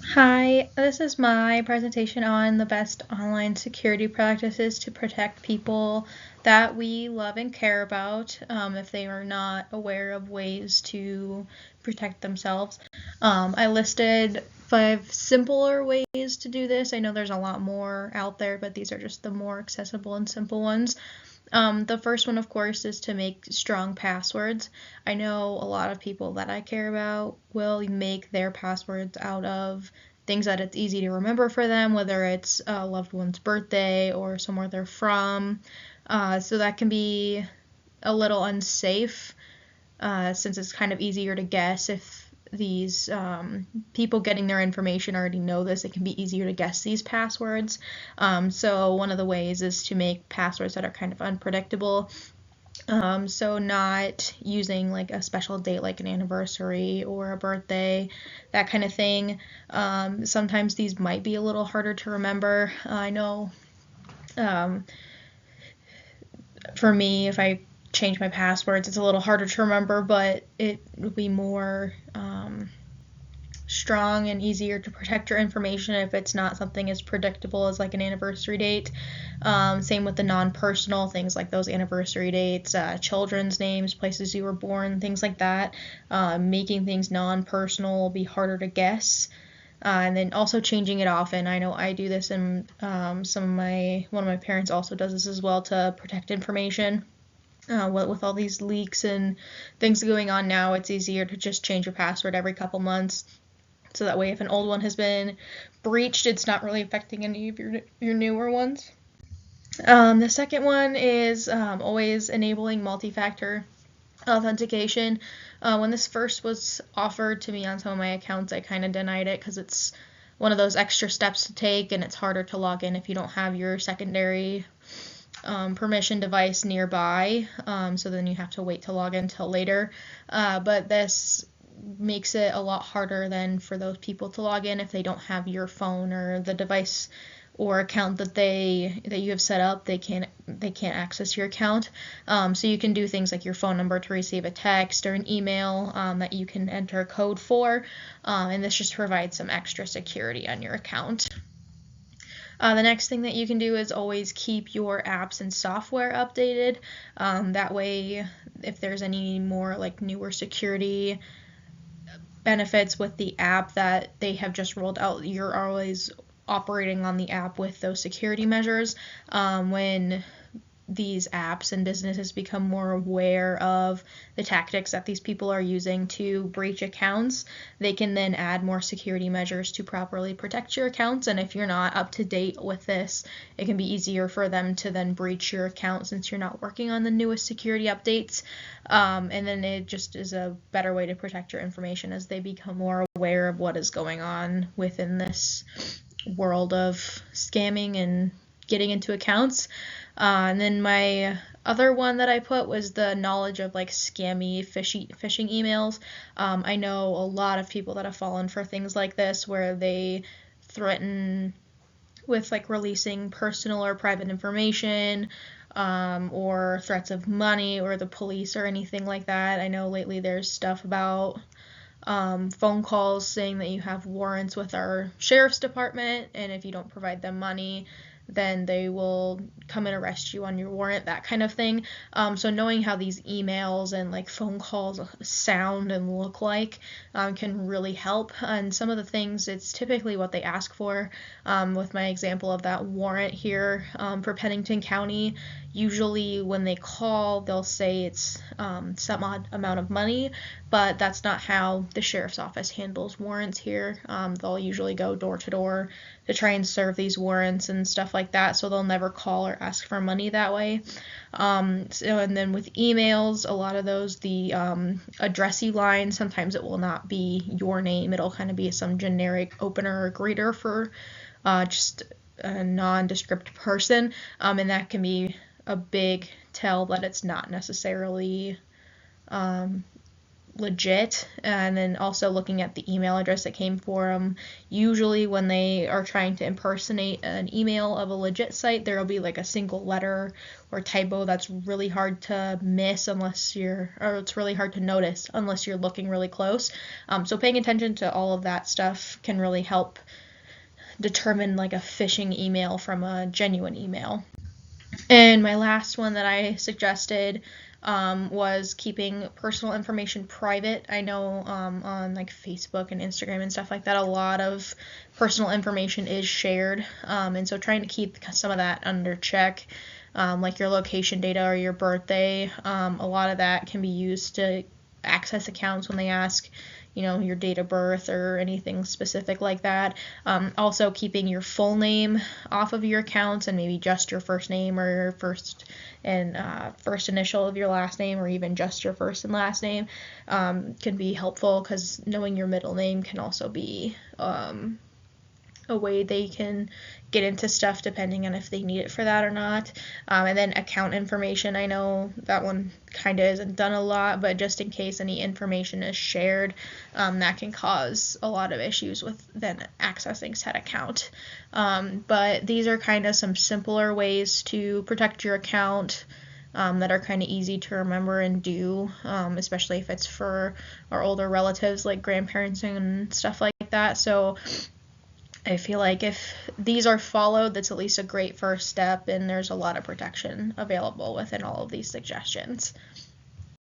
Hi, this is my presentation on the best online security practices to protect people that we love and care about if they are not aware of ways to protect themselves. I listed 5 simpler ways to do this. I know there's a lot more out there, but these are just the more accessible and simple ones. The first one, of course, is to make strong passwords. I know a lot of people that I care about will make their passwords out of things that it's easy to remember for them, whether it's a loved one's birthday or somewhere they're from. So that can be a little unsafe since it's kind of easier to guess if these people getting their information already know this. It can be easier to guess these passwords. So one of the ways is to make passwords that are kind of unpredictable. So not using like a special date like an anniversary or a birthday, that kind of thing. Sometimes these might be a little harder to remember. I know for me, if I change my passwords, it's a little harder to remember, but it will be more strong and easier to protect your information if it's not something as predictable as like an anniversary date. Same with the non-personal things like those anniversary dates, children's names, places you were born, things like that. Making things non-personal will be harder to guess. And then also changing it often. I know I do this, and one of my parents also does this as well to protect information. With all these leaks and things going on now, it's easier to just change your password every couple months. So that way, if an old one has been breached, it's not really affecting any of your newer ones. The second one is always enabling multi-factor authentication. When this first was offered to me on some of my accounts, I kind of denied it because it's one of those extra steps to take, and it's harder to log in if you don't have your secondary permission device nearby. So then you have to wait to log in till later. But this makes it a lot harder than for those people to log in if they don't have your phone or the device or account that you have set up. They can't access your account. So you can do things like your phone number to receive a text or an email that you can enter a code for, and this just provides some extra security on your account. The next thing that you can do is always keep your apps and software updated. That way, if there's any more like newer security benefits with the app that they have just rolled out, you're always operating on the app with those security measures. When these apps and businesses become more aware of the tactics that these people are using to breach accounts, they can then add more security measures to properly protect your accounts. And if you're not up to date with this, it can be easier for them to then breach your account since you're not working on the newest security updates. And then it just is a better way to protect your information as they become more aware of what is going on within this world of scamming and getting into accounts. And then my other one that I put was the knowledge of like scammy phishing emails. I know a lot of people that have fallen for things like this where they threaten with like releasing personal or private information, or threats of money or the police or anything like that. I know lately there's stuff about phone calls saying that you have warrants with our sheriff's department, and if you don't provide them money, then they will come and arrest you on your warrant, that kind of thing. So knowing how these emails and like phone calls sound and look like can really help. And some of the things, it's typically what they ask for. With my example of that warrant here for Pennington County, usually when they call, they'll say it's some odd amount of money, but that's not how the sheriff's office handles warrants here. They'll usually go door to door to try and serve these warrants and stuff like that, so they'll never call or ask for money that way. And then with emails, a lot of those, the addressee line, sometimes it will not be your name. It'll kind of be some generic opener or greeter for just a nondescript person, and that can be a big tell that it's not necessarily legit, and then also looking at the email address that came for them. Usually when they are trying to impersonate an email of a legit site, there will be like a single letter or typo that's really hard to miss or it's really hard to notice unless you're looking really close. So paying attention to all of that stuff can really help determine like a phishing email from a genuine email. And my last one that I suggested was keeping personal information private. I know on like Facebook and Instagram and stuff like that, a lot of personal information is shared, and so trying to keep some of that under check, like your location data or your birthday. A lot of that can be used to access accounts when they ask your date of birth or anything specific like that. Also keeping your full name off of your accounts and maybe just your first name or your first initial of your last name, or even just your first and last name, can be helpful, because knowing your middle name can also be a way they can get into stuff depending on if they need it for that or not. And then account information, I know that one kind of isn't done a lot, but just in case any information is shared, that can cause a lot of issues with then accessing said account. But these are kind of some simpler ways to protect your account, that are kind of easy to remember and do, especially if it's for our older relatives like grandparents and stuff like that. So I feel like if these are followed, that's at least a great first step, and there's a lot of protection available within all of these suggestions.